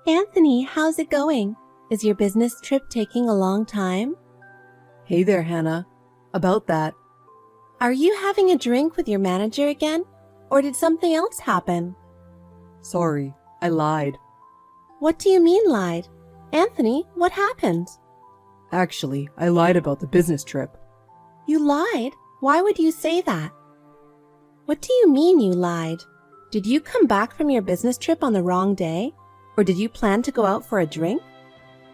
Anthony, how's it going? Is your business trip taking a long time? Hey there, Hannah. About that, Are you having a drink with your manager again? Or did something else happen? sorry, I lied. What do you mean lied? Anthony, what happened? Actually, I lied about the business trip. You lied? Why would you say that? What do you mean you lied? Did you come back from your business trip on the wrong day? Or did you plan to go out for a drink?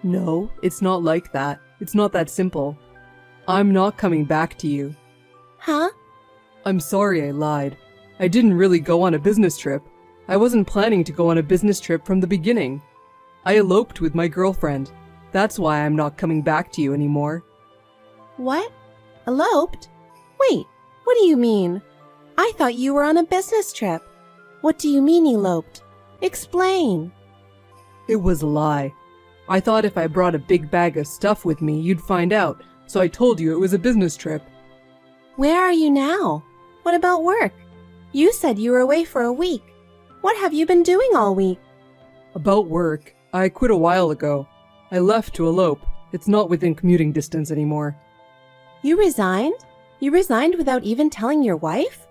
No, it's not like that. It's not that simple. I'm not coming back to you. Huh? I'm sorry I lied. I didn't really go on a business trip. I wasn't planning to go on a business trip from the beginning. I eloped with my girlfriend. That's why I'm not coming back to you anymore. What? Eloped? Wait, what do you mean? I thought you were on a business trip. What do you mean eloped? Explain. It was a lie. I thought if I brought a big bag of stuff with me, you'd find out, so I told you it was a business trip. Where are you now? What about work? You said you were away for a week. What have you been doing all week? About work, I quit a while ago. I left to elope. It's not within commuting distance anymore. You resigned? You resigned without even telling your wife?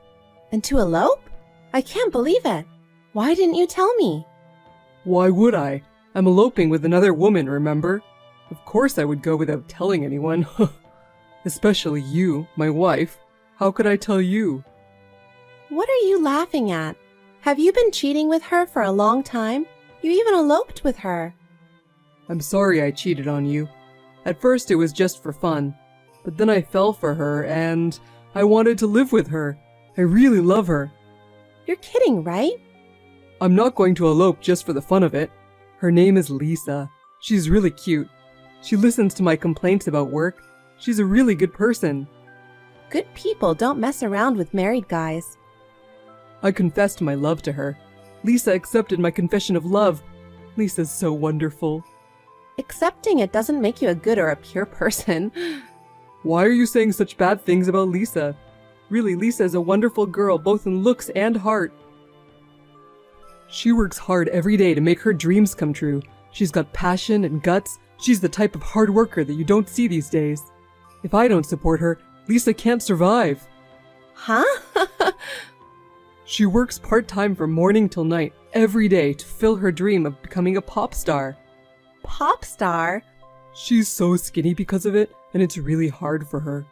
And to elope? I can't believe it. Why didn't you tell me? Why would I? I'm eloping with another woman, remember? Of course I would go without telling anyone. Especially you, my wife. How could I tell you? What are you laughing at? Have you been cheating with her for a long time? You even eloped with her. I'm sorry I cheated on you. At first it was just for fun. But then I fell for her and I wanted to live with her. I really love her. You're kidding, right? I'm not going to elope just for the fun of it. Her name is Lisa. She's really cute. She listens to my complaints about work. She's a really good person. Good people don't mess around with married guys. I confessed my love to her. Lisa accepted my confession of love. Lisa's so wonderful. Accepting it doesn't make you a good or a pure person. Why are you saying such bad things about Lisa? Really, Lisa is a wonderful girl, both in looks and heart. She works hard every day to make her dreams come true. She's got passion and guts. She's the type of hard worker that you don't see these days. If I don't support her, Lisa can't survive. Huh? She works part-time from morning till night, every day, to fill her dream of becoming a pop star. Pop star? She's so skinny because of it, and it's really hard for her.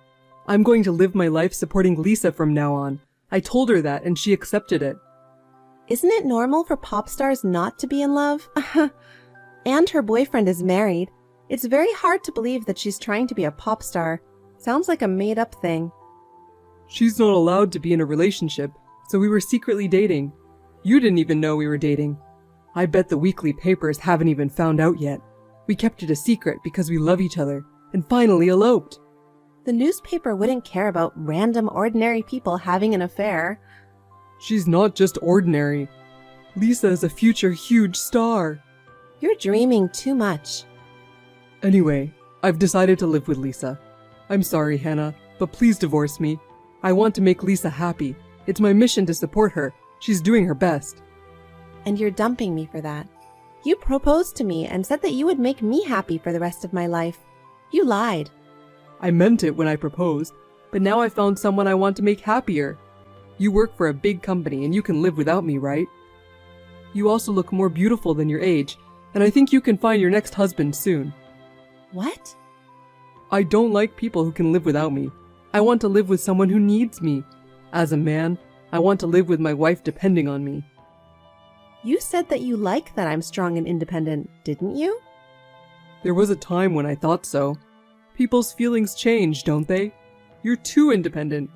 I'm going to live my life supporting Lisa from now on. I told her that, and she accepted it. Isn't it normal for pop stars not to be in love? And her boyfriend is married. It's very hard to believe that she's trying to be a pop star. Sounds like a made-up thing. She's not allowed to be in a relationship, so we were secretly dating. You didn't even know we were dating. I bet the weekly papers haven't even found out yet. We kept it a secret because we love each other, and finally eloped. The newspaper wouldn't care about random ordinary people having an affair. She's not just ordinary. Lisa is a future huge star. You're dreaming too much. Anyway, I've decided to live with Lisa. I'm sorry, Hannah, but please divorce me. I want to make Lisa happy. It's my mission to support her. She's doing her best. And you're dumping me for that. You proposed to me and said that you would make me happy for the rest of my life. You lied. I meant it when I proposed, but now I found someone I want to make happier. You work for a big company and you can live without me, right? You also look more beautiful than your age, and I think you can find your next husband soon. What? I don't like people who can live without me. I want to live with someone who needs me. As a man, I want to live with my wife depending on me. You said that you like that I'm strong and independent, didn't you? There was a time when I thought so. People's feelings change, don't they? You're too independent.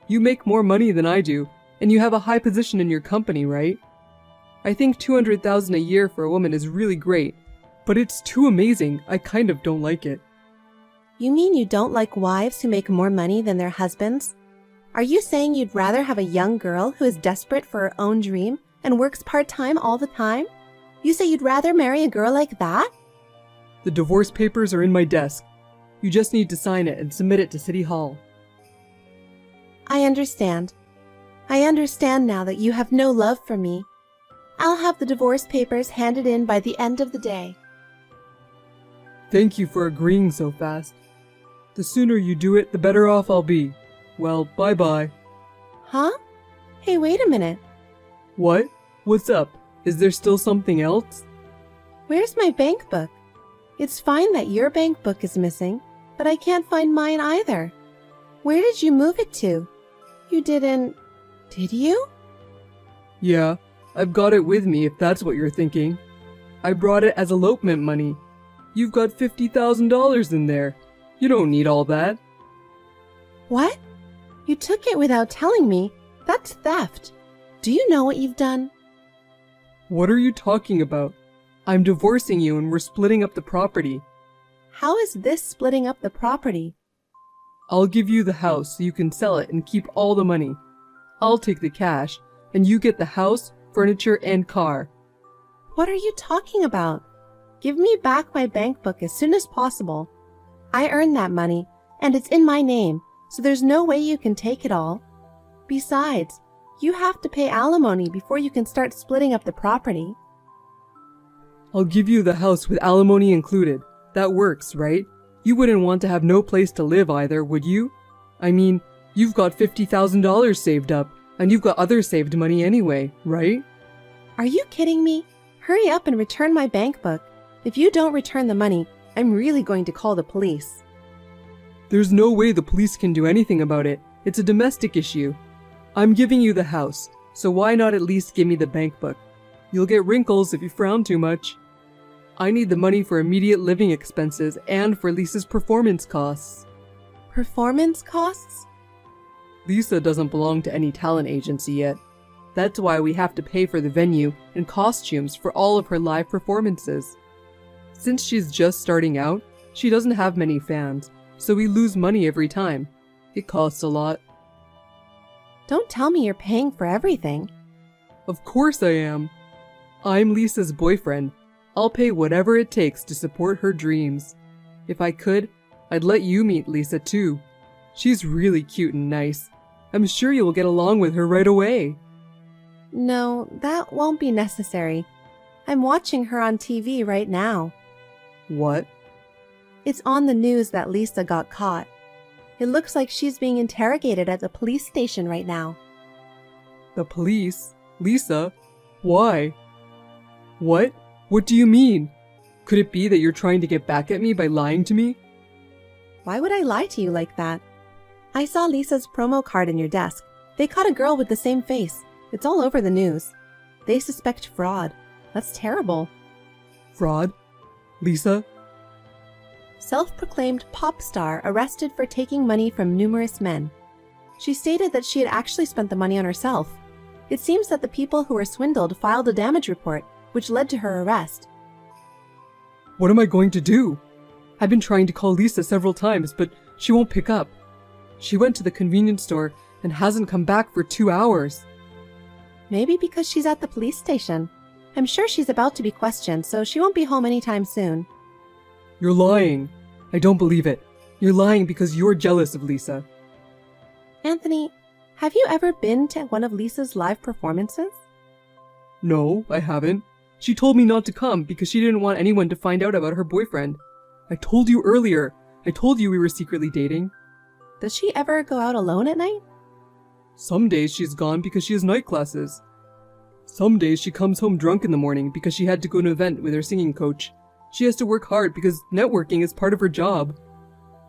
You make more money than I do, and you have a high position in your company, right? I think $200,000 a year for a woman is really great, but it's too amazing. I kind of don't like it. You mean you don't like wives who make more money than their husbands? Are you saying you'd rather have a young girl who is desperate for her own dream and works part-time all the time? You say you'd rather marry a girl like that? The divorce papers are in my desk. You just need to sign it and submit it to City Hall. I understand. I understand now that you have no love for me. I'll have the divorce papers handed in by the end of the day. Thank you for agreeing so fast. The sooner you do it, the better off I'll be. Well, bye-bye. Huh? Hey, wait a minute. What? What's up? Is there still something else? Where's my bank book? It's fine that your bank book is missing, but I can't find mine either. Where did you move it to? You didn't... Did you? Yeah, I've got it with me if that's what you're thinking. I brought it as elopement money. You've got $50,000 in there. You don't need all that. What? You took it without telling me? That's theft. Do you know what you've done? What are you talking about? I'm divorcing you and we're splitting up the property. How is this splitting up the property? I'll give you the house so you can sell it and keep all the money. I'll take the cash, and you get the house, furniture, and car. What are you talking about? Give me back my bank book as soon as possible. I earned that money, and it's in my name, so there's no way you can take it all. Besides, you have to pay alimony before you can start splitting up the property. I'll give you the house with alimony included. That works, right? You wouldn't want to have no place to live either, would you? I mean, you've got $50,000 saved up, and you've got other saved money anyway, right? Are you kidding me? Hurry up and return my bank book. If you don't return the money, I'm really going to call the police. There's no way the police can do anything about it. It's a domestic issue. I'm giving you the house, so why not at least give me the bank book? You'll get wrinkles if you frown too much. I need the money for immediate living expenses and for Lisa's performance costs. Performance costs? Lisa doesn't belong to any talent agency yet. That's why we have to pay for the venue and costumes for all of her live performances. Since she's just starting out, she doesn't have many fans, so we lose money every time. It costs a lot. Don't tell me you're paying for everything. Of course I am. I'm Lisa's boyfriend. I'll pay whatever it takes to support her dreams. If I could, I'd let you meet Lisa too. She's really cute and nice. I'm sure you'll get along with her right away. No, that won't be necessary. I'm watching her on TV right now. What? It's on the news that Lisa got caught. It looks like she's being interrogated at the police station right now. The police? Lisa? Why? What? What do you mean? Could it be that you're trying to get back at me by lying to me? Why would I lie to you like that? I saw Lisa's promo card in your desk. They caught a girl with the same face. It's all over the news. They suspect fraud. That's terrible. Fraud? Lisa? Self-proclaimed pop star arrested for taking money from numerous men. She stated that she had actually spent the money on herself. It seems that the people who were swindled filed a damage report, which led to her arrest. What am I going to do? I've been trying to call Lisa several times, but she won't pick up. She went to the convenience store and hasn't come back for 2 hours. Maybe because she's at the police station. I'm sure she's about to be questioned, so she won't be home anytime soon. You're lying. I don't believe it. You're lying because you're jealous of Lisa. Anthony, have you ever been to one of Lisa's live performances? No, I haven't. She told me not to come because she didn't want anyone to find out about her boyfriend. I told you earlier. I told you we were secretly dating. Does she ever go out alone at night? Some days she's gone because she has night classes. Some days she comes home drunk in the morning because she had to go to an event with her singing coach. She has to work hard because networking is part of her job.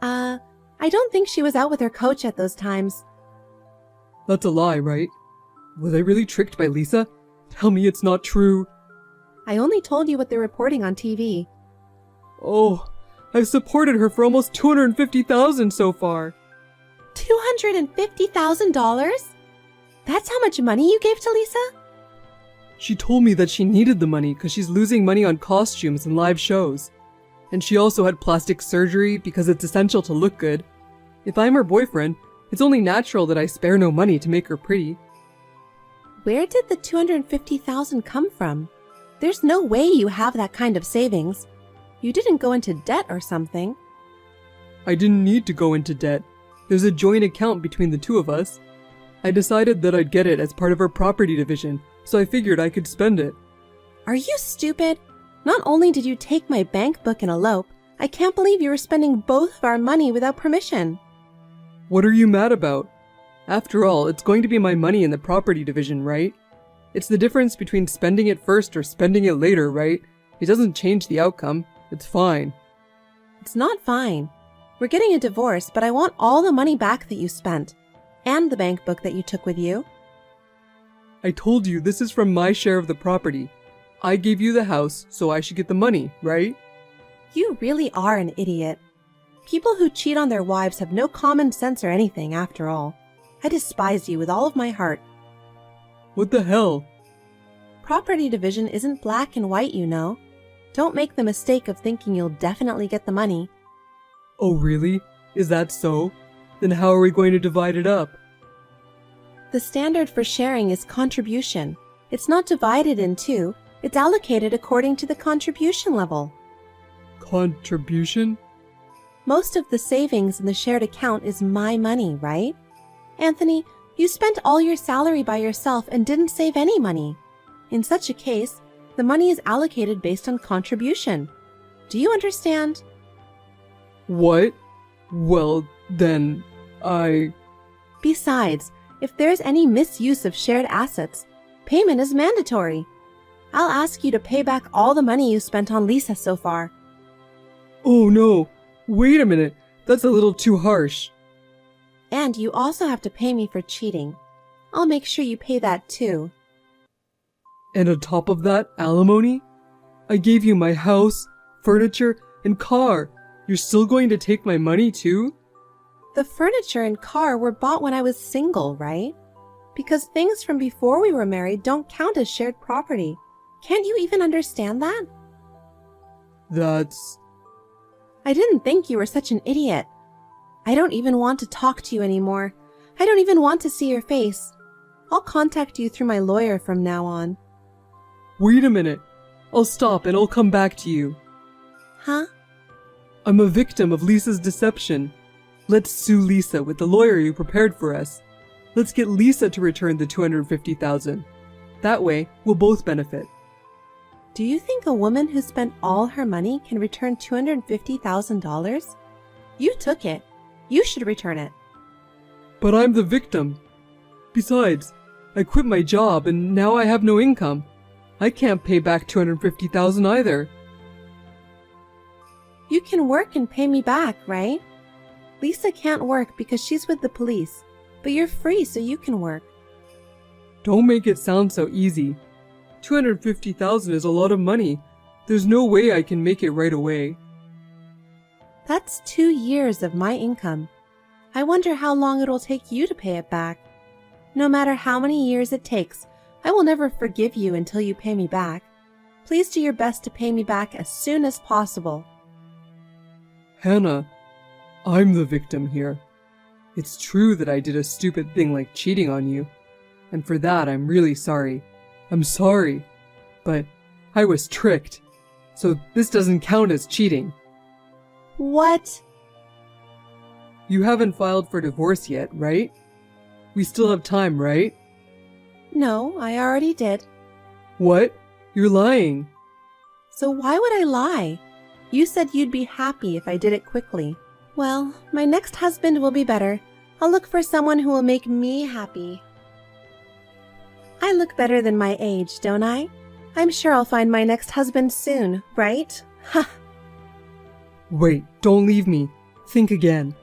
I don't think she was out with her coach at those times. That's a lie, right? Was I really tricked by Lisa? Tell me it's not true. I only told you what they're reporting on TV. Oh, I've supported her for almost $250,000 so far. $250,000? That's how much money you gave to Lisa? She told me that she needed the money because she's losing money on costumes and live shows. And she also had plastic surgery because it's essential to look good. If I'm her boyfriend, it's only natural that I spare no money to make her pretty. Where did the $250,000 come from? There's no way you have that kind of savings. You didn't go into debt or something. I didn't need to go into debt. There's a joint account between the two of us. I decided that I'd get it as part of our property division so I figured I could spend it. Are you stupid? Not only did you take my bank book and elope, I can't believe you were spending both of our money without permission. What are you mad about? After all, it's going to be my money in the property division, right? It's the difference between spending it first or spending it later, right? It doesn't change the outcome. It's fine. It's not fine. We're getting a divorce, but I want all the money back that you spent. And the bank book that you took with you. I told you this is from my share of the property. I gave you the house, so I should get the money, right? You really are an idiot. People who cheat on their wives have no common sense or anything, after all. I despise you with all of my heart. What the hell? Property division isn't black and white, you know. Don't make the mistake of thinking you'll definitely get the money. Oh, really? Is that so? Then how are we going to divide it up? The standard for sharing is contribution. It's not divided in two. It's allocated according to the contribution level. Contribution? Most of the savings in the shared account is my money, right? Anthony, you spent all your salary by yourself and didn't save any money. In such a case, the money is allocated based on contribution. Do you understand? What? Well, then, Besides, if there's any misuse of shared assets, payment is mandatory. I'll ask you to pay back all the money you spent on Lisa so far. Oh no! Wait a minute! That's a little too harsh. And you also have to pay me for cheating. I'll make sure you pay that too. And on top of that, alimony? I gave you my house, furniture, and car. You're still going to take my money too? The furniture and car were bought when I was single, right? Because things from before we were married don't count as shared property. Can't you even understand that? I didn't think you were such an idiot. I don't even want to talk to you anymore. I don't even want to see your face. I'll contact you through my lawyer from now on. Wait a minute. I'll stop and I'll come back to you. Huh? I'm a victim of Lisa's deception. Let's sue Lisa with the lawyer you prepared for us. Let's get Lisa to return the $250,000. That way, we'll both benefit. Do you think a woman who spent all her money can return $250,000? You took it. You should return it. But I'm the victim. Besides, I quit my job and now I have no income. I can't pay back $250,000 either. You can work and pay me back, right? Lisa can't work because she's with the police, but you're free so you can work. Don't make it sound so easy. $250,000 is a lot of money. There's no way I can make it right away. That's 2 years of my income. I wonder how long it'll take you to pay it back. No matter how many years it takes, I will never forgive you until you pay me back. Please do your best to pay me back as soon as possible. Hannah, I'm the victim here. It's true that I did a stupid thing like cheating on you, and for that I'm really sorry. I'm sorry, but I was tricked, so this doesn't count as cheating. What? You haven't filed for divorce yet, right? We still have time, right? No, I already did. What? You're lying. So why would I lie? You said you'd be happy if I did it quickly. Well, my next husband will be better. I'll look for someone who will make me happy. I look better than my age, don't I? I'm sure I'll find my next husband soon, right? Ha! Wait, don't leave me. Think again.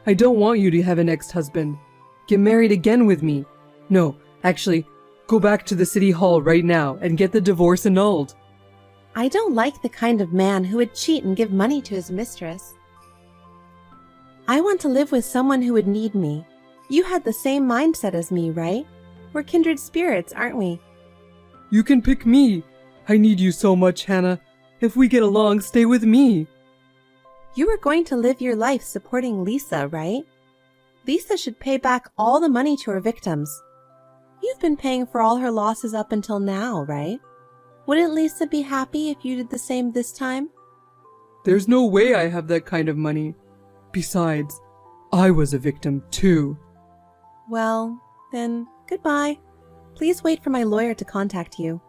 I don't want you to have an ex-husband. Get married again with me. No, actually, go back to the city hall right now and get the divorce annulled. I don't like the kind of man who would cheat and give money to his mistress. I want to live with someone who would need me. You had the same mindset as me, right? We're kindred spirits, aren't we? You can pick me. I need you so much, Hannah. If we get along, stay with me. You were going to live your life supporting Lisa, right? Lisa should pay back all the money to her victims. You've been paying for all her losses up until now, right? Wouldn't Lisa be happy if you did the same this time? There's no way I have that kind of money. Besides, I was a victim too. Well, then, goodbye. Please wait for my lawyer to contact you.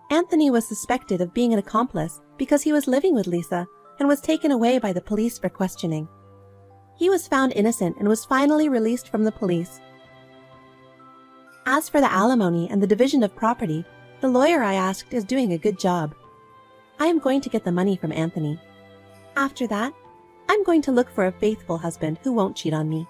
Anthony was suspected of being an accomplice because he was living with Lisa and was taken away by the police for questioning. He was found innocent and was finally released from the police. As for the alimony and the division of property, the lawyer I asked is doing a good job. I am going to get the money from Anthony. After that, I'm going to look for a faithful husband who won't cheat on me.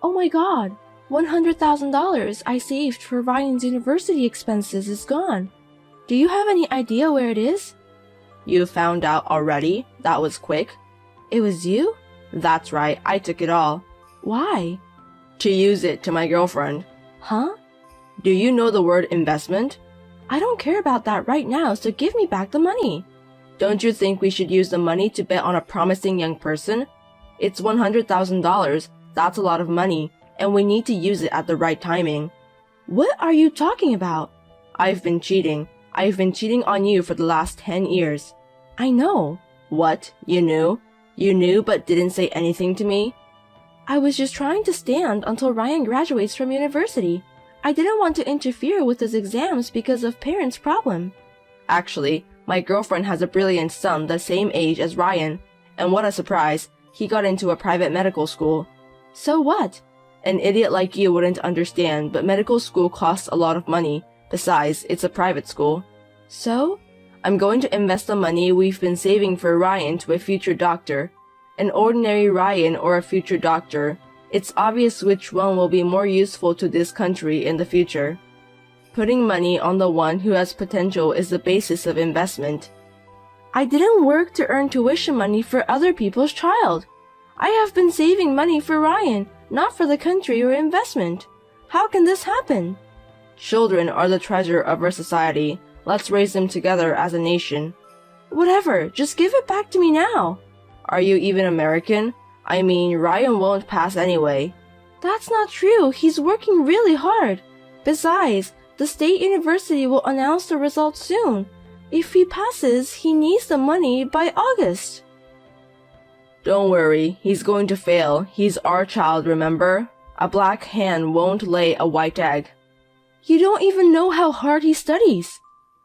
Oh my god! $100,000 I saved for Ryan's university expenses is gone. Do you have any idea where it is? You found out already? That was quick. It was you? That's right, I took it all. Why? To use it to my girlfriend. Huh? Do you know the word investment? I don't care about that right now, so give me back the money. Don't you think we should use the money to bet on a promising young person? It's $100,000. That's a lot of money, and we need to use it at the right timing. What are you talking about? I've been cheating. I've been cheating on you for the last 10 years. I know. What? You knew? You knew but didn't say anything to me? I was just trying to stand until Ryan graduates from university. I didn't want to interfere with his exams because of parents' problem. Actually, my girlfriend has a brilliant son the same age as Ryan. And what a surprise, he got into a private medical school. So what? An idiot like you wouldn't understand, but medical school costs a lot of money. Besides, it's a private school. So? I'm going to invest the money we've been saving for Ryan to a future doctor. An ordinary Ryan or a future doctor. It's obvious which one will be more useful to this country in the future. Putting money on the one who has potential is the basis of investment. I didn't work to earn tuition money for other people's child. I have been saving money for Ryan, not for the country or investment. How can this happen? Children are the treasure of our society. Let's raise them together as a nation. Whatever, just give it back to me now. Are you even American? I mean, Ryan won't pass anyway. That's not true. He's working really hard. Besides, the state university will announce the results soon. If he passes, he needs the money by August. Don't worry, he's going to fail. He's our child, remember? A black hen won't lay a white egg. You don't even know how hard he studies.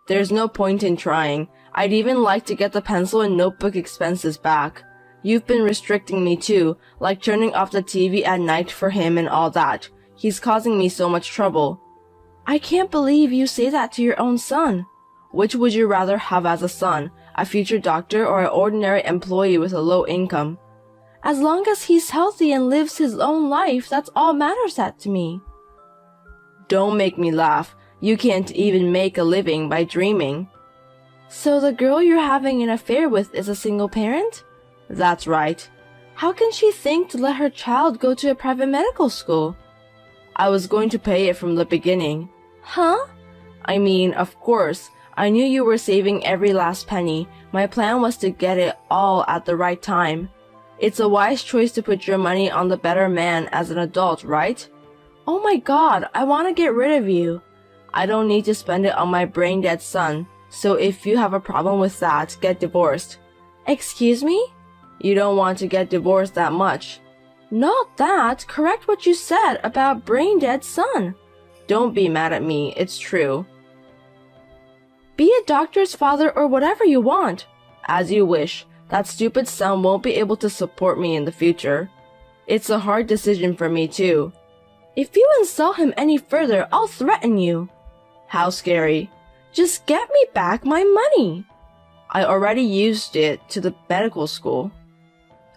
There's no point in trying. I'd even like to get the pencil and notebook expenses back. You've been restricting me too, like turning off the TV at night for him and all that. He's causing me so much trouble. I can't believe you say that to your own son. Which would you rather have as a son, a future doctor or an ordinary employee with a low income? As long as he's healthy and lives his own life, that's all matters to me. Don't make me laugh. You can't even make a living by dreaming. So the girl you're having an affair with is a single parent? That's right. How can she think to let her child go to a private medical school? I was going to pay it from the beginning. Huh? I mean, of course. I knew you were saving every last penny. My plan was to get it all at the right time. It's a wise choice to put your money on the better man as an adult, right? Oh my god, I want to get rid of you. I don't need to spend it on my brain-dead son. So if you have a problem with that, get divorced. Excuse me? You don't want to get divorced that much. Not that. Correct what you said about brain-dead son. Don't be mad at me. It's true. Be a doctor's father or whatever you want. As you wish. That stupid son won't be able to support me in the future. It's a hard decision for me too. If you insult him any further, I'll threaten you. How scary. Just get me back my money. I already used it to the medical school.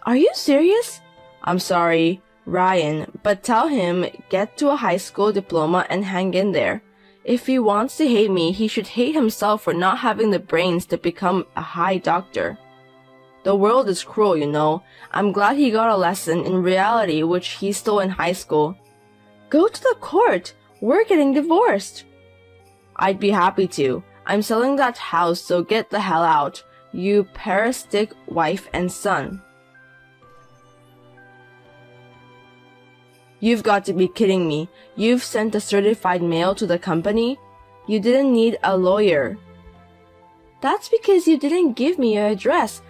Are you serious? I'm sorry, Ryan, but tell him get to a high school diploma and hang in there. If he wants to hate me, he should hate himself for not having the brains to become a high doctor. The world is cruel, you know. I'm glad he got a lesson in reality which he's still in high school. Go to the court. We're getting divorced. I'd be happy to. I'm selling that house, so get the hell out. You parasitic wife and son. You've got to be kidding me. You've sent a certified mail to the company? You didn't need a lawyer. That's because you didn't give me your address.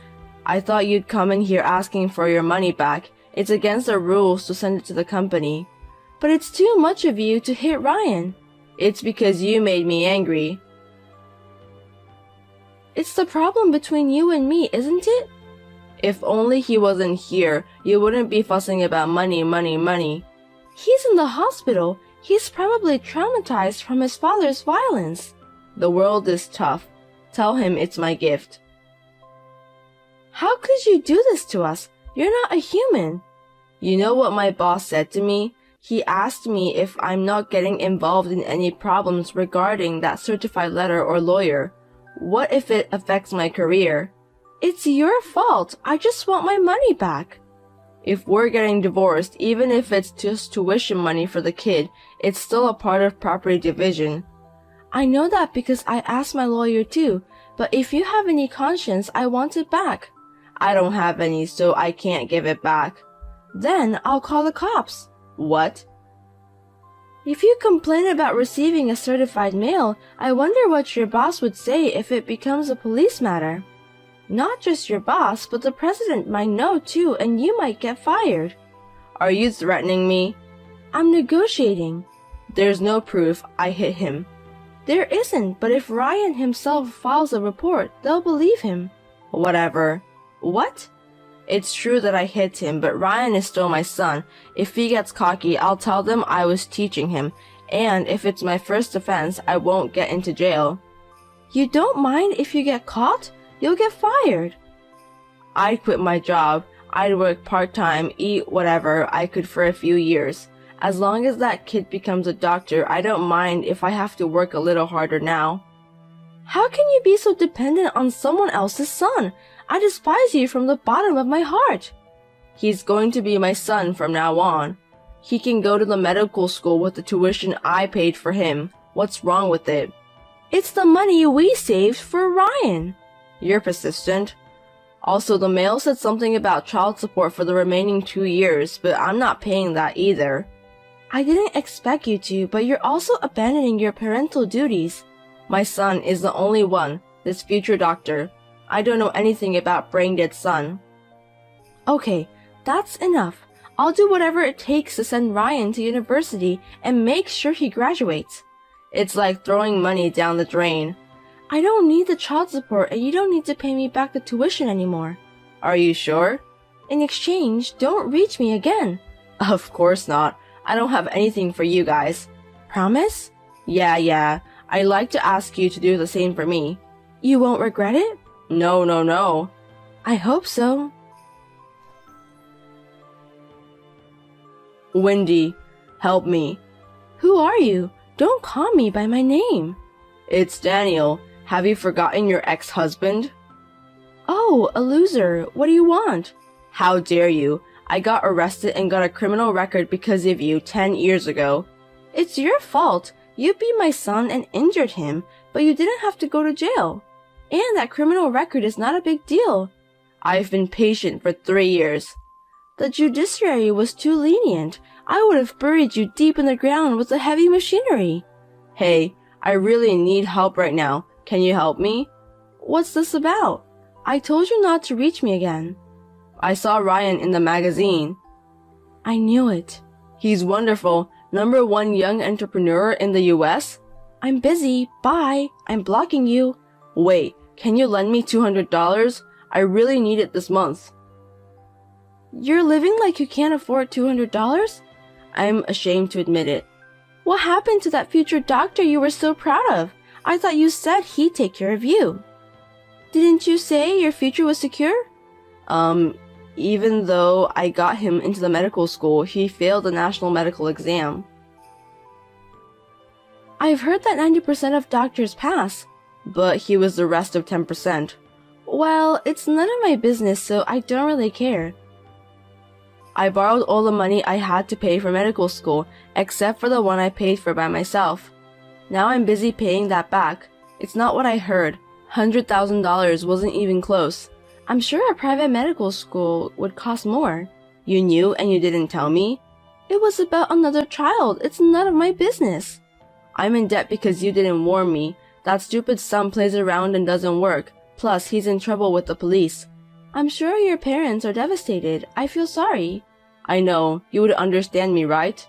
I thought you'd come in here asking for your money back. It's against the rules to send it to the company. But it's too much of you to hit Ryan. It's because you made me angry. It's the problem between you and me, isn't it? If only he wasn't here, you wouldn't be fussing about money. He's in the hospital. He's probably traumatized from his father's violence. The world is tough. Tell him it's my gift. How could you do this to us? You're not a human. You know what my boss said to me? He asked me if I'm not getting involved in any problems regarding that certified letter or lawyer. What if it affects my career? It's your fault. I just want my money back. If we're getting divorced, even if it's just tuition money for the kid, it's still a part of property division. I know that because I asked my lawyer too, but if you have any conscience, I want it back. I don't have any, so I can't give it back. Then I'll call the cops. What? If you complain about receiving a certified mail, I wonder what your boss would say if it becomes a police matter. Not just your boss, but the president might know too, and you might get fired. Are you threatening me? I'm negotiating. There's no proof I hit him. There isn't, but if Ryan himself files a report, they'll believe him. Whatever. What? It's true that I hit him, but Ryan is still my son. If he gets cocky, I'll tell them I was teaching him, and if it's my first offense, I won't get into jail. You don't mind if you get caught? You'll get fired. I'd quit my job. I'd work part-time, eat whatever I could for a few years. As long as that kid becomes a doctor, I don't mind if I have to work a little harder now. How can you be so dependent on someone else's son? I despise you from the bottom of my heart. He's going to be my son from now on. He can go to the medical school with the tuition I paid for him. What's wrong with it? It's the money we saved for Ryan. You're persistent. Also, the mail said something about child support for the remaining 2 years, but I'm not paying that either. I didn't expect you to, but you're also abandoning your parental duties. My son is the only one, this future doctor. I don't know anything about brain-dead son. Okay, that's enough. I'll do whatever it takes to send Ryan to university and make sure he graduates. It's like throwing money down the drain. I don't need the child support and you don't need to pay me back the tuition anymore. Are you sure? In exchange, don't reach me again. Of course not. I don't have anything for you guys. Promise? Yeah. I'd like to ask you to do the same for me. You won't regret it? No. I hope so. Wendy, help me. Who are you? Don't call me by my name. It's Daniel. Have you forgotten your ex-husband? Oh, a loser. What do you want? How dare you? I got arrested and got a criminal record because of you 10 years ago. It's your fault. You beat my son and injured him, but you didn't have to go to jail. And that criminal record is not a big deal. I've been patient for 3 years. The judiciary was too lenient. I would have buried you deep in the ground with the heavy machinery. Hey, I really need help right now. Can you help me? What's this about? I told you not to reach me again. I saw Ryan in the magazine. I knew it. He's wonderful. #1 young entrepreneur in the US? I'm busy. Bye. I'm blocking you. Wait, can you lend me $200? I really need it this month. You're living like you can't afford $200? I'm ashamed to admit it. What happened to that future doctor you were so proud of? I thought you said he'd take care of you. Didn't you say your future was secure? Even though I got him into the medical school, he failed the national medical exam. I've heard that 90% of doctors pass. But he was the rest of 10%. Well, it's none of my business, so I don't really care. I borrowed all the money I had to pay for medical school, except for the one I paid for by myself. Now I'm busy paying that back. It's not what I heard. $100,000 wasn't even close. I'm sure a private medical school would cost more. You knew and you didn't tell me? It was about another child. It's none of my business. I'm in debt because you didn't warn me. That stupid son plays around and doesn't work. Plus, he's in trouble with the police. I'm sure your parents are devastated. I feel sorry. I know, you would understand me, right?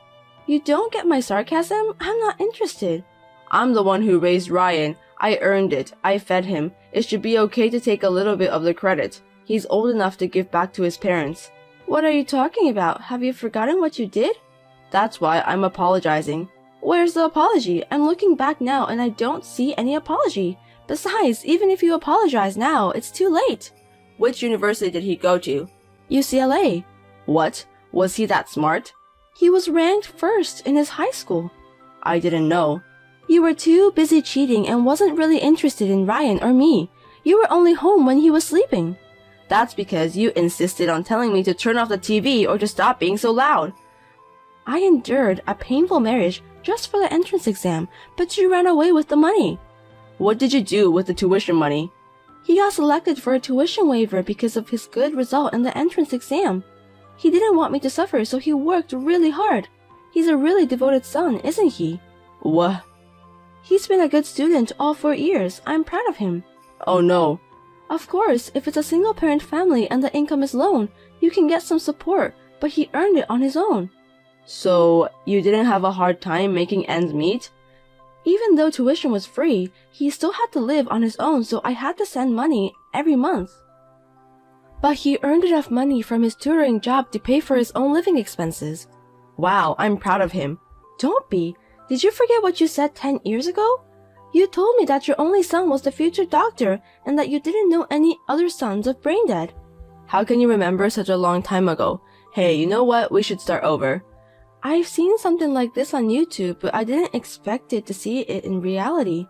You don't get my sarcasm? I'm not interested. I'm the one who raised Ryan. I earned it. I fed him. It should be okay to take a little bit of the credit. He's old enough to give back to his parents. What are you talking about? Have you forgotten what you did? That's why I'm apologizing. Where's the apology? I'm looking back now and I don't see any apology. Besides, even if you apologize now, it's too late. Which university did he go to? UCLA. What? Was he that smart? He was ranked first in his high school. I didn't know. You were too busy cheating and wasn't really interested in Ryan or me. You were only home when he was sleeping. That's because you insisted on telling me to turn off the TV or to stop being so loud. I endured a painful marriage just for the entrance exam, but you ran away with the money. What did you do with the tuition money? He got selected for a tuition waiver because of his good result in the entrance exam. He didn't want me to suffer, so he worked really hard. He's a really devoted son, isn't he? What? He's been a good student all 4 years. I'm proud of him. Oh no. Of course, if it's a single-parent family and the income is low, you can get some support, but he earned it on his own. So, you didn't have a hard time making ends meet? Even though tuition was free, he still had to live on his own, so I had to send money every month. But he earned enough money from his tutoring job to pay for his own living expenses. Wow, I'm proud of him. Don't be. Did you forget what you said 10 years ago? You told me that your only son was the future doctor and that you didn't know any other sons of Braindead. How can you remember such a long time ago? Hey, you know what? We should start over. I've seen something like this on YouTube, but I didn't expect it to see it in reality.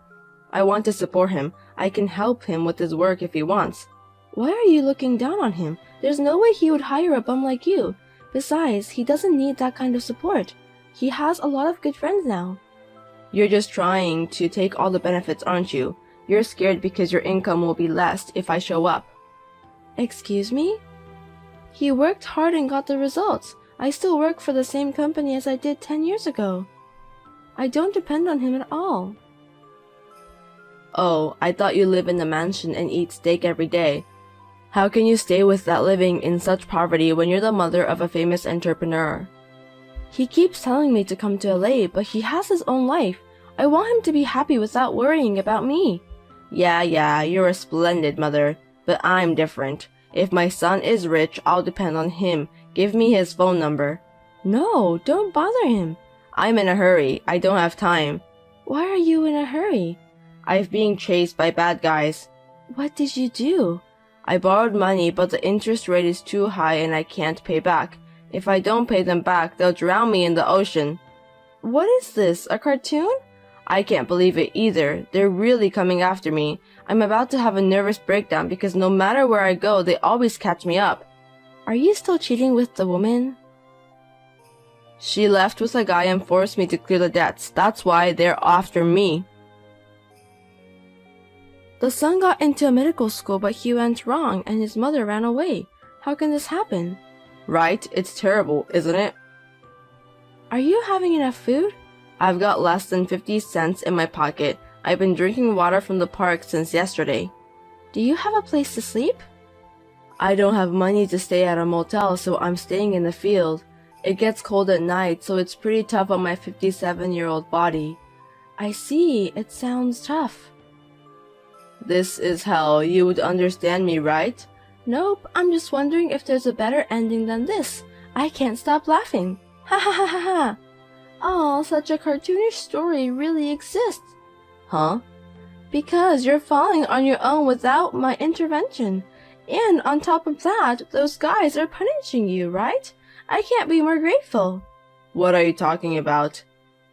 I want to support him. I can help him with his work if he wants. Why are you looking down on him? There's no way he would hire a bum like you. Besides, he doesn't need that kind of support. He has a lot of good friends now. You're just trying to take all the benefits, aren't you? You're scared because your income will be less if I show up. Excuse me? He worked hard and got the results. I still work for the same company as I did 10 years ago. I don't depend on him at all. Oh, I thought you live in a mansion and eat steak every day. How can you stay with that living in such poverty when you're the mother of a famous entrepreneur? He keeps telling me to come to LA, but he has his own life. I want him to be happy without worrying about me. Yeah, you're a splendid mother, but I'm different. If my son is rich, I'll depend on him. Give me his phone number. No, don't bother him. I'm in a hurry. I don't have time. Why are you in a hurry? I'm being chased by bad guys. What did you do? I borrowed money, but the interest rate is too high and I can't pay back. If I don't pay them back, they'll drown me in the ocean. What is this, a cartoon? I can't believe it either. They're really coming after me. I'm about to have a nervous breakdown because no matter where I go, they always catch me up. Are you still cheating with the woman? She left with a guy and forced me to clear the debts. That's why they're after me. The son got into a medical school, but he went wrong and his mother ran away. How can this happen? Right? It's terrible, isn't it? Are you having enough food? I've got less than 50 cents in my pocket. I've been drinking water from the park since yesterday. Do you have a place to sleep? I don't have money to stay at a motel, so I'm staying in the field. It gets cold at night, so it's pretty tough on my 57-year-old body. I see. It sounds tough. This is hell. You would understand me, right? Nope, I'm just wondering if there's a better ending than this. I can't stop laughing. Ha ha ha ha ha. Oh, such a cartoonish story really exists. Huh? Because you're falling on your own without my intervention. And on top of that, those guys are punishing you, right? I can't be more grateful. What are you talking about?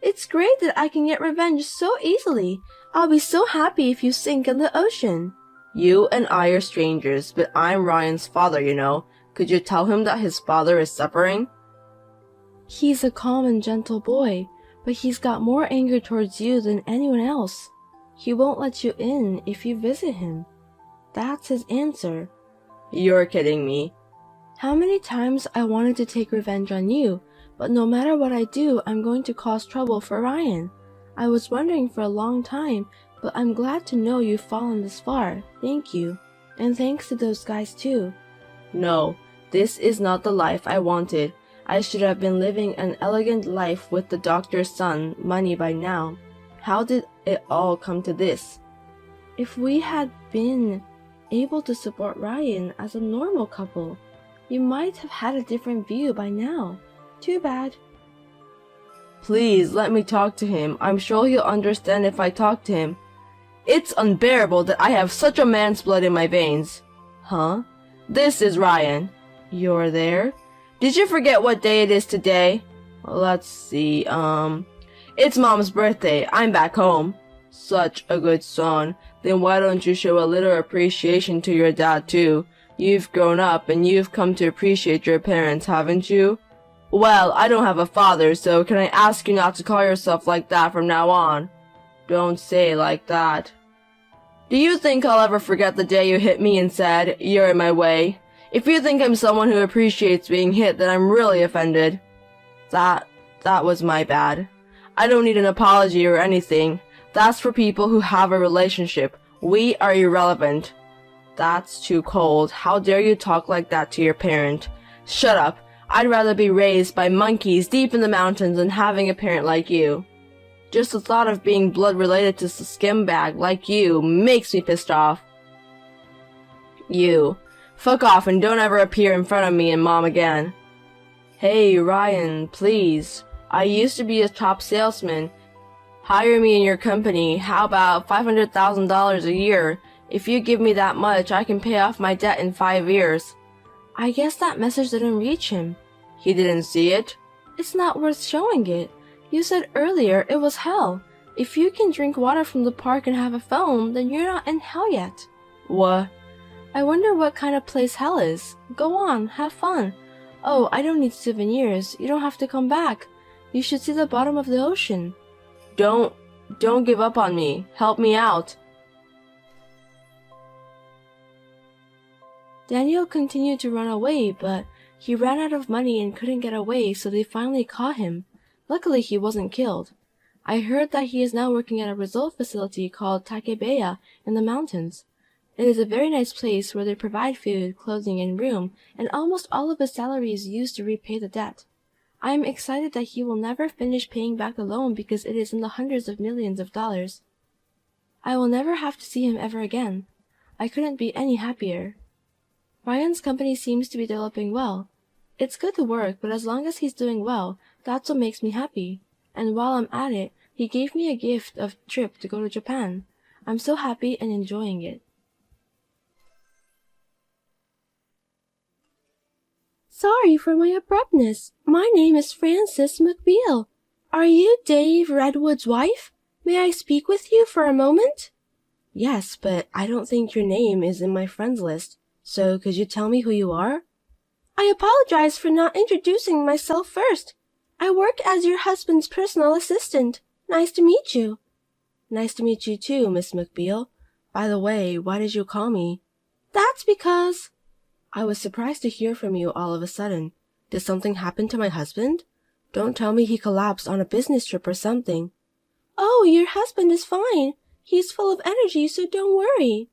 It's great that I can get revenge so easily. I'll be so happy if you sink in the ocean. You and I are strangers, but I'm Ryan's father, you know. Could you tell him that his father is suffering? He's a calm and gentle boy, but he's got more anger towards you than anyone else. He won't let you in if you visit him. That's his answer. You're kidding me. How many times I wanted to take revenge on you, but no matter what I do, I'm going to cause trouble for Ryan. I was wondering for a long time, but I'm glad to know you've fallen this far. Thank you. And thanks to those guys too. No, this is not the life I wanted. I should have been living an elegant life with the doctor's son, money by now. How did it all come to this? If we had been able to support Ryan as a normal couple, you might have had a different view by now. Too bad. Please, let me talk to him. I'm sure he'll understand if I talk to him. It's unbearable that I have such a man's blood in my veins. Huh? This is Ryan. You're there? Did you forget what day it is today? Let's see, it's Mom's birthday. I'm back home. Such a good son. Then why don't you show a little appreciation to your dad too? You've grown up and you've come to appreciate your parents, haven't you? Well, I don't have a father, so can I ask you not to call yourself like that from now on? Don't say it like that. Do you think I'll ever forget the day you hit me and said, "You're in my way"? If you think I'm someone who appreciates being hit, then I'm really offended. That was my bad. I don't need an apology or anything. That's for people who have a relationship. We are irrelevant. That's too cold. How dare you talk like that to your parent? Shut up. I'd rather be raised by monkeys deep in the mountains than having a parent like you. Just the thought of being blood related to a skimbag like you makes me pissed off. You. Fuck off and don't ever appear in front of me and Mom again. Hey, Ryan, please. I used to be a top salesman. Hire me in your company. How about $500,000 a year? If you give me that much, I can pay off my debt in 5 years. I guess that message didn't reach him. He didn't see it? It's not worth showing it. You said earlier it was hell. If you can drink water from the park and have a phone, then you're not in hell yet. What? I wonder what kind of place hell is. Go on, have fun. Oh, I don't need souvenirs. You don't have to come back. You should see the bottom of the ocean. Don't give up on me. Help me out. Daniel continued to run away, but he ran out of money and couldn't get away, so they finally caught him. Luckily, he wasn't killed. I heard that he is now working at a resort facility called Takebeya in the mountains. It is a very nice place where they provide food, clothing, and room, and almost all of his salary is used to repay the debt. I am excited that he will never finish paying back the loan because it is in the hundreds of millions of dollars. I will never have to see him ever again. I couldn't be any happier. Ryan's company seems to be developing well. It's good to work, but as long as he's doing well, that's what makes me happy. And while I'm at it, he gave me a gift of trip to go to Japan. I'm so happy and enjoying it. Sorry for my abruptness. My name is Frances McBeal. Are you Dave Redwood's wife? May I speak with you for a moment? Yes, but I don't think your name is in my friends list. So could you tell me who you are? I apologize for not introducing myself first. I work as your husband's personal assistant. Nice to meet you. Nice to meet you too, Miss McBeal. By the way, why did you call me? That's because... I was surprised to hear from you all of a sudden. Did something happen to my husband? Don't tell me he collapsed on a business trip or something. Oh, your husband is fine. He's full of energy, so don't worry.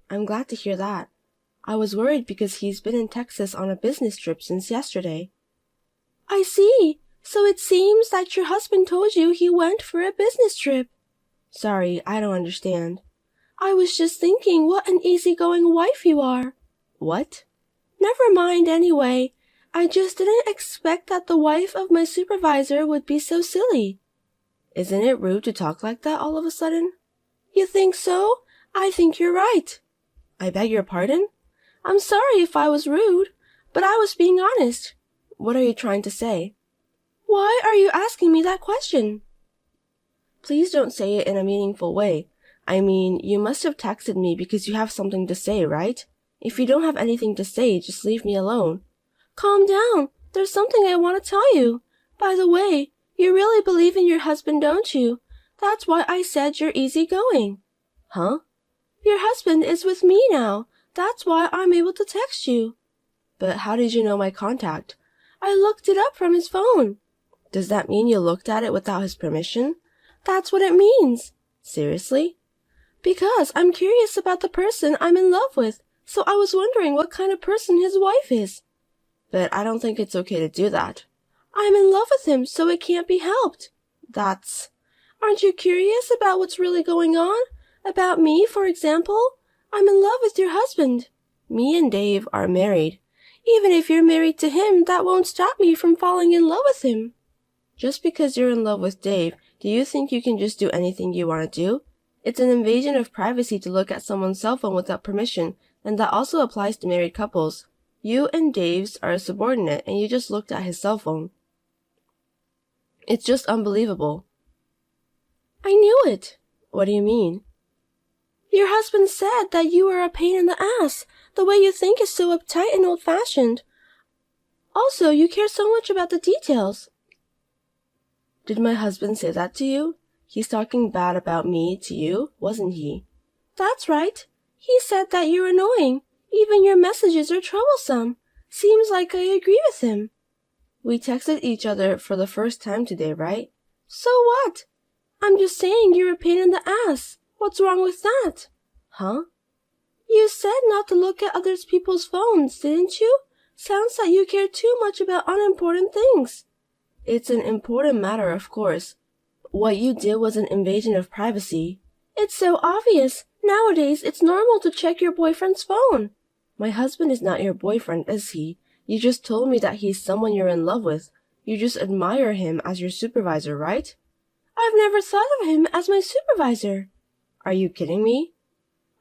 I'm glad to hear that. I was worried because he's been in Texas on a business trip since yesterday. I see. So it seems that your husband told you he went for a business trip. Sorry, I don't understand. I was just thinking what an easygoing wife you are. What? Never mind anyway. I just didn't expect that the wife of my supervisor would be so silly. Isn't it rude to talk like that all of a sudden? You think so? I think you're right. I beg your pardon? I'm sorry if I was rude, but I was being honest. What are you trying to say? Why are you asking me that question? Please don't say it in a meaningful way. I mean, you must have texted me because you have something to say, right? If you don't have anything to say, just leave me alone. Calm down. There's something I want to tell you. By the way, you really believe in your husband, don't you? That's why I said you're easygoing. Huh? Your husband is with me now. That's why I'm able to text you. But how did you know my contact? I looked it up from his phone. Does that mean you looked at it without his permission? That's what it means. Seriously? Because I'm curious about the person I'm in love with. so I was wondering what kind of person his wife is. But I don't think it's okay to do that. I'm in love with him, so it can't be helped. That's... Aren't you curious about what's really going on? About me, for example? I'm in love with your husband. Me and Dave are married. Even if you're married to him, that won't stop me from falling in love with him. Just because you're in love with Dave, do you think you can just do anything you want to do? It's an invasion of privacy to look at someone's cell phone without permission, and that also applies to married couples. You and Dave's are a subordinate, and you just looked at his cell phone. It's just unbelievable. I knew it. What do you mean? Your husband said that you are a pain in the ass. The way you think is so uptight and old-fashioned. Also, you care so much about the details. Did my husband say that to you? He's talking bad about me to you, wasn't he? That's right. He said that you're annoying. Even your messages are troublesome. Seems like I agree with him. We texted each other for the first time today, right? So what? I'm just saying you're a pain in the ass. What's wrong with that? Huh? You said not to look at other people's phones, didn't you? Sounds like you care too much about unimportant things. It's an important matter, of course. What you did was an invasion of privacy. It's so obvious. Nowadays, it's normal to check your boyfriend's phone. My husband is not your boyfriend, is he? You just told me that he's someone you're in love with. You just admire him as your supervisor, right? I've never thought of him as my supervisor. Are you kidding me?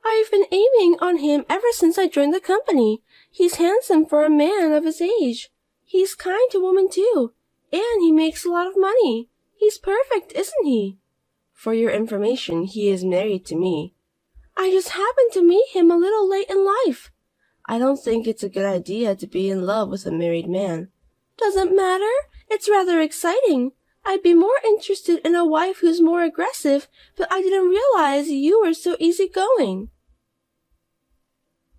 I've been aiming on him ever since I joined the company. He's handsome for a man of his age. He's kind to women too. And he makes a lot of money. He's perfect, isn't he? For your information, he is married to me. I just happened to meet him a little late in life. I don't think it's a good idea to be in love with a married man. Doesn't matter. It's rather exciting. I'd be more interested in a wife who's more aggressive, but I didn't realize you were so easygoing.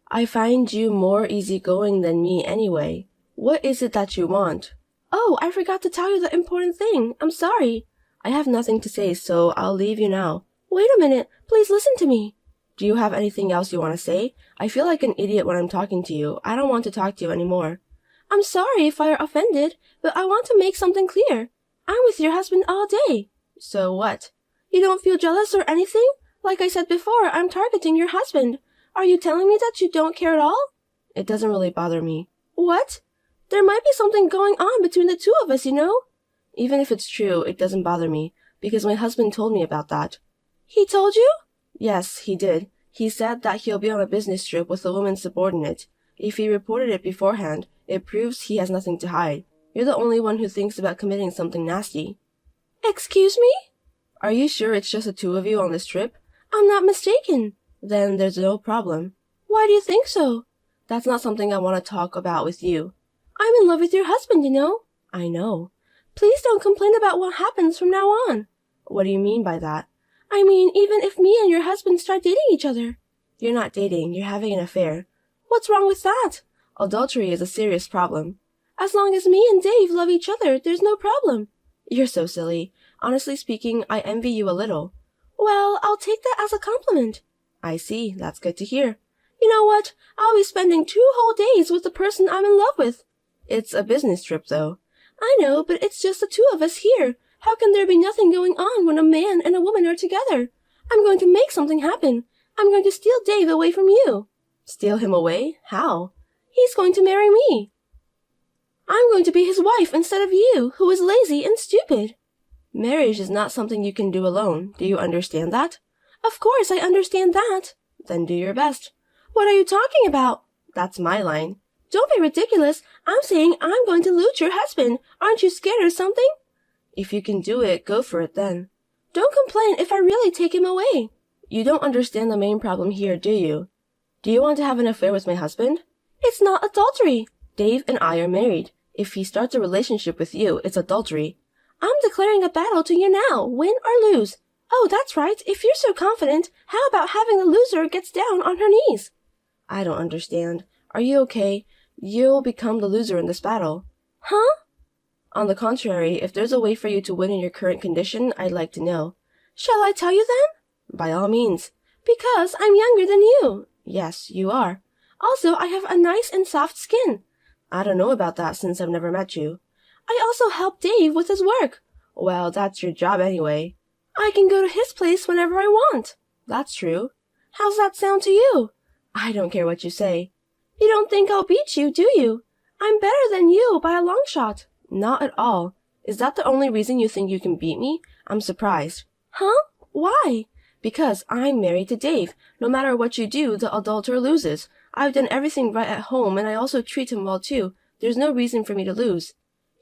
I find you more easygoing than me anyway. What is it that you want? Oh, I forgot to tell you the important thing. I'm sorry. I have nothing to say, so I'll leave you now. Wait a minute. Please listen to me. Do you have anything else you want to say? I feel like an idiot when I'm talking to you. I don't want to talk to you anymore. I'm sorry if I are offended, but I want to make something clear. I'm with your husband all day. So what? You don't feel jealous or anything? Like I said before, I'm targeting your husband. Are you telling me that you don't care at all? It doesn't really bother me. What? There might be something going on between the two of us, you know? Even if it's true, it doesn't bother me, because my husband told me about that. He told you? Yes, he did. He said that he'll be on a business trip with a woman subordinate. If he reported it beforehand, it proves he has nothing to hide. You're the only one who thinks about committing something nasty. Excuse me? Are you sure it's just the two of you on this trip? I'm not mistaken. Then there's no problem. Why do you think so? That's not something I want to talk about with you. I'm in love with your husband, you know. I know. Please don't complain about what happens from now on. What do you mean by that? I mean, even if me and your husband start dating each other. You're not dating, you're having an affair. What's wrong with that? Adultery is a serious problem. As long as me and Dave love each other, there's no problem. You're so silly. Honestly speaking, I envy you a little. Well, I'll take that as a compliment. I see. That's good to hear. You know what? I'll be spending 2 whole days with the person I'm in love with. It's a business trip, though. I know, but it's just the two of us here. How can there be nothing going on when a man and a woman are together? I'm going to make something happen. I'm going to steal Dave away from you. Steal him away? How? He's going to marry me. I'm going to be his wife instead of you, who is lazy and stupid. Marriage is not something you can do alone. Do you understand that? Of course I understand that. Then do your best. What are you talking about? That's my line. Don't be ridiculous. I'm saying I'm going to loot your husband. Aren't you scared or something? If you can do it, go for it then. Don't complain if I really take him away. You don't understand the main problem here, do you? Do you want to have an affair with my husband? It's not adultery. Dave and I are married. If he starts a relationship with you, it's adultery. I'm declaring a battle to you now, win or lose. Oh, that's right. If you're so confident, how about having the loser gets down on her knees? I don't understand. Are you okay? You'll become the loser in this battle. Huh? On the contrary, if there's a way for you to win in your current condition, I'd like to know. Shall I tell you then? By all means. Because I'm younger than you. Yes, you are. Also, I have a nice and soft skin. I don't know about that since I've never met you. I also help Dave with his work. Well, that's your job anyway. I can go to his place whenever I want. That's true. How's that sound to you? I don't care what you say. You don't think I'll beat you, do you? I'm better than you by a long shot. Not at all. Is that the only reason you think you can beat me? I'm surprised. Huh? Why? Because I'm married to Dave. No matter what you do, the adulterer loses. I've done everything right at home, and I also treat him well too. There's no reason for me to lose.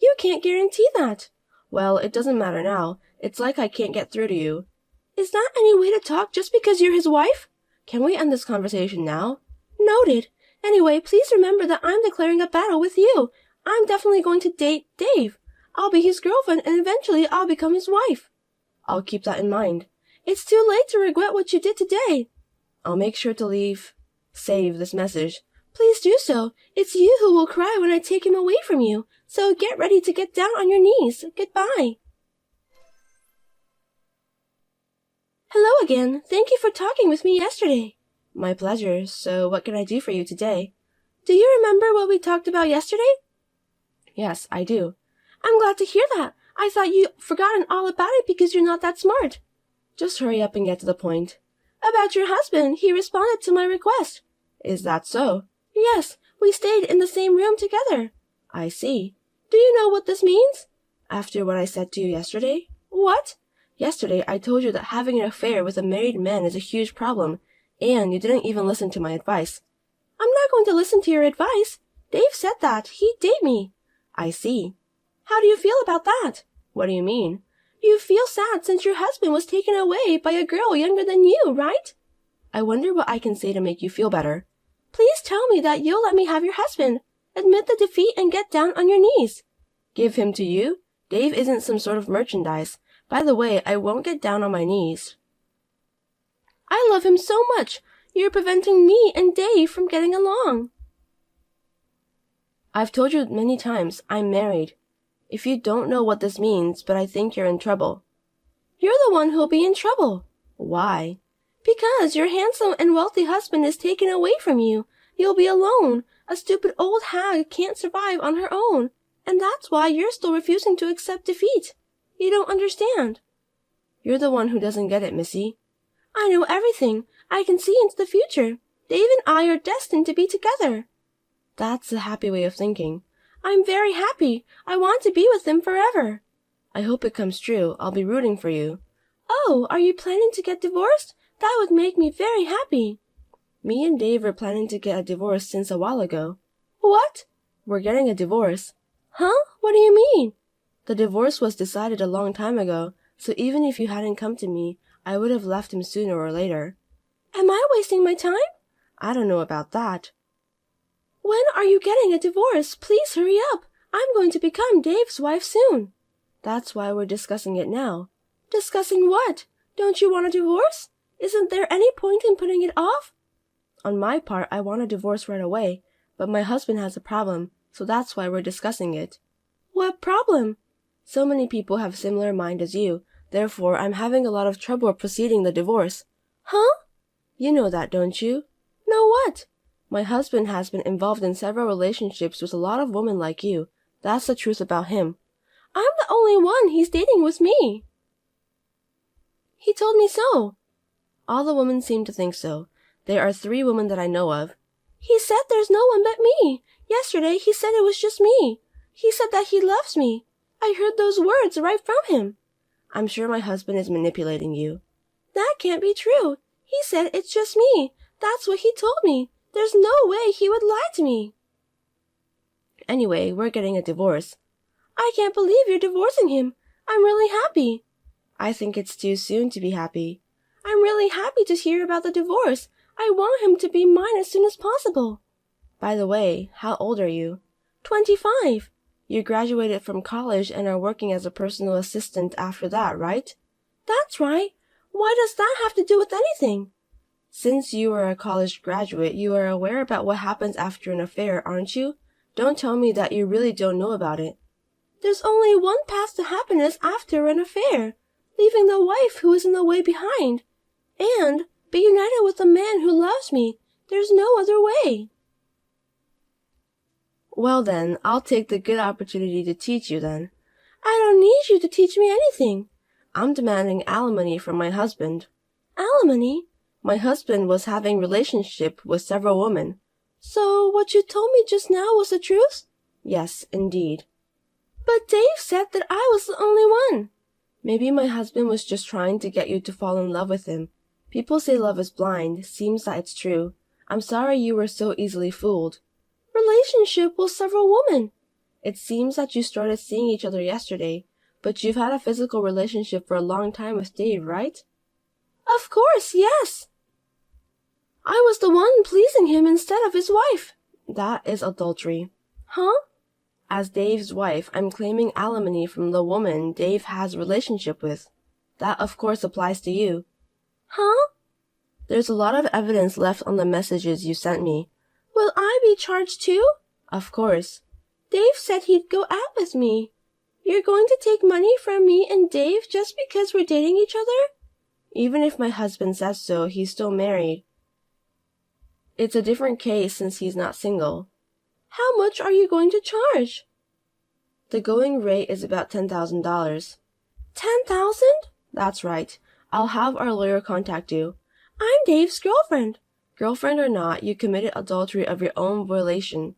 You can't guarantee that. Well, it doesn't matter now. It's like I can't get through to you. Is that any way to talk just because you're his wife? Can we end this conversation now? Noted. Anyway, please remember that I'm declaring a battle with you. I'm definitely going to date Dave. I'll be his girlfriend, and eventually I'll become his wife. I'll keep that in mind. It's too late to regret what you did today. I'll make sure to save this message. Please do so. It's you who will cry when I take him away from you. So get ready to get down on your knees. Goodbye. Hello again. Thank you for talking with me yesterday. My pleasure. So what can I do for you today? Do you remember what we talked about yesterday? Yes, I do. I'm glad to hear that. I thought you'd forgotten all about it because you're not that smart. Just hurry up and get to the point. About your husband, he responded to my request. Is that so? Yes, we stayed in the same room together. I see. Do you know what this means? After what I said to you yesterday? What? Yesterday I told you that having an affair with a married man is a huge problem, and you didn't even listen to my advice. I'm not going to listen to your advice. Dave said that. He'd date me. I see. How do you feel about that? What do you mean? You feel sad since your husband was taken away by a girl younger than you, right? I wonder what I can say to make you feel better. Please tell me that you'll let me have your husband. Admit the defeat and get down on your knees. Give him to you? Dave isn't some sort of merchandise. By the way, I won't get down on my knees. I love him so much. You're preventing me and Dave from getting along. I've told you many times I'm married. If you don't know what this means, but I think you're in trouble. You're the one who'll be in trouble. Why? Because your handsome and wealthy husband is taken away from you. You'll be alone. A stupid old hag can't survive on her own. And that's why you're still refusing to accept defeat. You don't understand. You're the one who doesn't get it, Missy. I know everything. I can see into the future. Dave and I are destined to be together. That's a happy way of thinking. I'm very happy. I want to be with him forever. I hope it comes true. I'll be rooting for you. Oh, are you planning to get divorced? That would make me very happy. Me and Dave are planning to get a divorce since a while ago. What? We're getting a divorce. Huh? What do you mean? The divorce was decided a long time ago, so even if you hadn't come to me, I would have left him sooner or later. Am I wasting my time? I don't know about that. When are you getting a divorce? Please hurry up. I'm going to become Dave's wife soon. That's why we're discussing it now. Discussing what? Don't you want a divorce? Isn't there any point in putting it off? On my part, I want a divorce right away, but my husband has a problem, so that's why we're discussing it. What problem? So many people have similar mind as you, therefore I'm having a lot of trouble proceeding the divorce. Huh? You know that, don't you? Know what? My husband has been involved in several relationships with a lot of women like you. That's the truth about him. I'm the only one he's dating with me. He told me so. All the women seem to think so. There are 3 women that I know of. He said there's no one but me. Yesterday he said it was just me. He said that he loves me. I heard those words right from him. I'm sure my husband is manipulating you. That can't be true. He said it's just me. That's what he told me. There's no way he would lie to me. Anyway, we're getting a divorce. I can't believe you're divorcing him. I'm really happy. I think it's too soon to be happy. I'm really happy to hear about the divorce. I want him to be mine as soon as possible. By the way, how old are you? 25. You graduated from college and are working as a personal assistant after that, right? That's right. Why does that have to do with anything? Since you are a college graduate, you are aware about what happens after an affair, aren't you? Don't tell me that you really don't know about it. There's only one path to happiness after an affair. Leaving the wife who is in the way behind. And be united with the man who loves me. There's no other way. Well then, I'll take the good opportunity to teach you then. I don't need you to teach me anything. I'm demanding alimony from my husband. Alimony? My husband was having relationship with several women. So what you told me just now was the truth? Yes, indeed. But Dave said that I was the only one. Maybe my husband was just trying to get you to fall in love with him. People say love is blind. Seems that it's true. I'm sorry you were so easily fooled. Relationship with several women. It seems that you started seeing each other yesterday, but you've had a physical relationship for a long time with Dave, right? Of course, yes. I was the one pleasing him instead of his wife. That is adultery. Huh? As Dave's wife, I'm claiming alimony from the woman Dave has a relationship with. That, of course, applies to you. Huh? There's a lot of evidence left on the messages you sent me. Will I be charged too? Of course. Dave said he'd go out with me. You're going to take money from me and Dave just because we're dating each other? Even if my husband says so, he's still married. It's a different case since he's not single. How much are you going to charge? The going rate is about $10,000. $10,000? That's right. I'll have our lawyer contact you. I'm Dave's girlfriend. Girlfriend or not, you committed adultery of your own violation.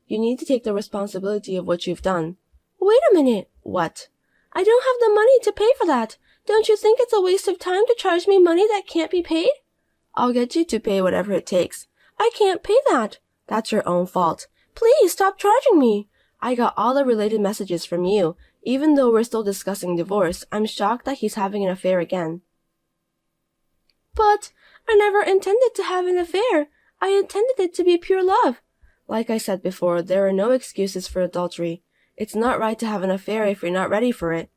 You need to take the responsibility of what you've done. Wait a minute. What? I don't have the money to pay for that. Don't you think it's a waste of time to charge me money that can't be paid? I'll get you to pay whatever it takes. I can't pay that. That's your own fault. Please stop charging me. I got all the related messages from you. Even though we're still discussing divorce, I'm shocked that he's having an affair again. But I never intended to have an affair. I intended it to be pure love. Like I said before, there are no excuses for adultery. It's not right to have an affair if you're not ready for it.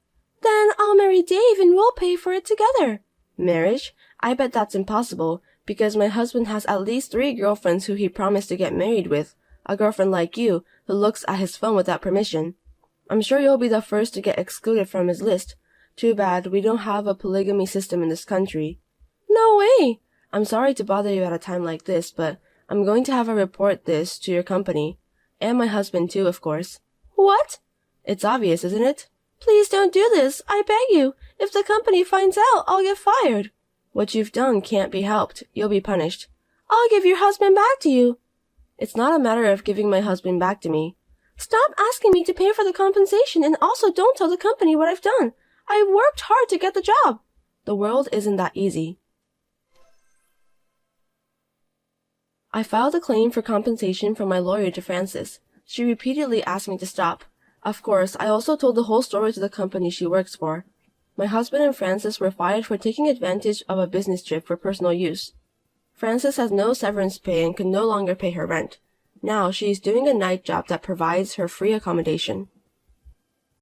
Then I'll marry Dave and we'll pay for it together. Marriage? I bet that's impossible, because my husband has at least 3 girlfriends who he promised to get married with. A girlfriend like you, who looks at his phone without permission. I'm sure you'll be the first to get excluded from his list. Too bad we don't have a polygamy system in this country. No way! I'm sorry to bother you at a time like this, but I'm going to have her report this to your company. And my husband too, of course. What? It's obvious, isn't it? Please don't do this, I beg you. If the company finds out, I'll get fired. What you've done can't be helped. You'll be punished. I'll give your husband back to you. It's not a matter of giving my husband back to me. Stop asking me to pay for the compensation, and also don't tell the company what I've done. I worked hard to get the job. The world isn't that easy. I filed a claim for compensation from my lawyer to Frances. She repeatedly asked me to stop. Of course, I also told the whole story to the company she works for. My husband and Frances were fired for taking advantage of a business trip for personal use. Frances has no severance pay and can no longer pay her rent. Now she is doing a night job that provides her free accommodation.